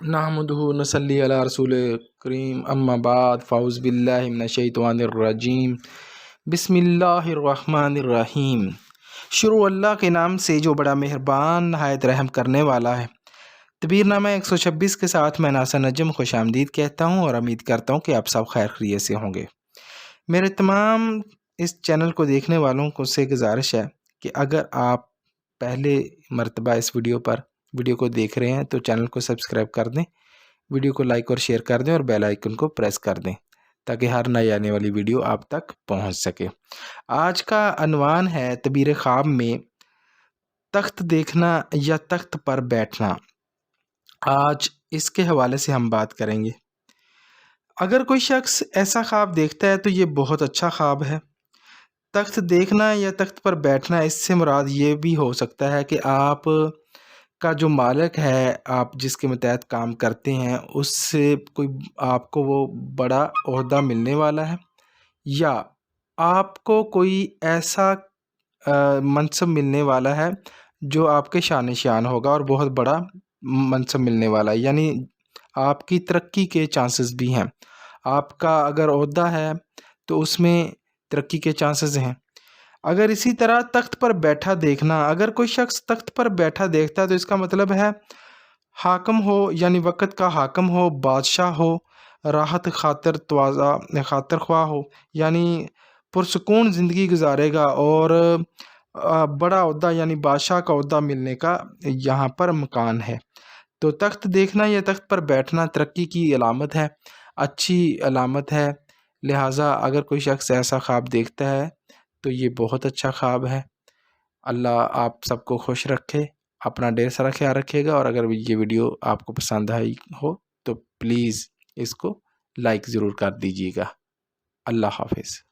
نحمدہ نصلی علی رسول کریم اما بعد فاعوذ باللہ من الشیطان الرجیم بسم اللہ الرحمن الرحیم۔ شروع اللہ کے نام سے جو بڑا مہربان نہایت رحم کرنے والا ہے۔ تبیر نامہ 126 کے ساتھ میں ناصر نجم خوش آمدید کہتا ہوں اور امید کرتا ہوں کہ آپ سب خیر خیریت سے ہوں گے۔ میرے تمام اس چینل کو دیکھنے والوں کو سے گزارش ہے کہ اگر آپ پہلے مرتبہ اس ویڈیو کو دیکھ رہے ہیں تو چینل کو سبسکرائب کر دیں، ویڈیو کو لائک اور شیئر کر دیں اور بیل آئیکن کو پریس کر دیں تاکہ ہر نئی آنے والی ویڈیو آپ تک پہنچ سکے۔ آج کا عنوان ہے تعبیر خواب میں تخت دیکھنا یا تخت پر بیٹھنا۔ آج اس کے حوالے سے ہم بات کریں گے۔ اگر کوئی شخص ایسا خواب دیکھتا ہے تو یہ بہت اچھا خواب ہے۔ تخت دیکھنا یا تخت پر بیٹھنا، اس سے مراد یہ بھی ہو سکتا ہے کہ آپ کا جو مالک ہے، آپ جس کے متحد کام کرتے ہیں، اس سے کوئی آپ کو وہ بڑا عہدہ ملنے والا ہے، یا آپ کو کوئی ایسا منصب ملنے والا ہے جو آپ کے شان شان ہوگا اور بہت بڑا منصب ملنے والا ہے، یعنی آپ کی ترقی کے چانسز بھی ہیں۔ آپ کا اگر عہدہ ہے تو اس میں ترقی کے چانسز ہیں۔ اگر اسی طرح تخت پر بیٹھا دیکھنا، اگر کوئی شخص تخت پر بیٹھا دیکھتا ہے تو اس کا مطلب ہے حاکم ہو، یعنی وقت کا حاکم ہو، بادشاہ ہو، راحت خاطر خواہ ہو، یعنی پرسکون زندگی گزارے گا اور بڑا عہدہ یعنی بادشاہ کا عہدہ ملنے کا یہاں پر مکان ہے۔ تو تخت دیکھنا یا تخت پر بیٹھنا ترقی کی علامت ہے، اچھی علامت ہے۔ لہٰذا اگر کوئی شخص ایسا خواب دیکھتا ہے تو یہ بہت اچھا خواب ہے۔ اللہ آپ سب کو خوش رکھے، اپنا ڈھیر سارا خیال رکھے گا، اور اگر یہ ویڈیو آپ کو پسند آئی ہو تو پلیز اس کو لائک ضرور کر دیجیے گا۔ اللہ حافظ۔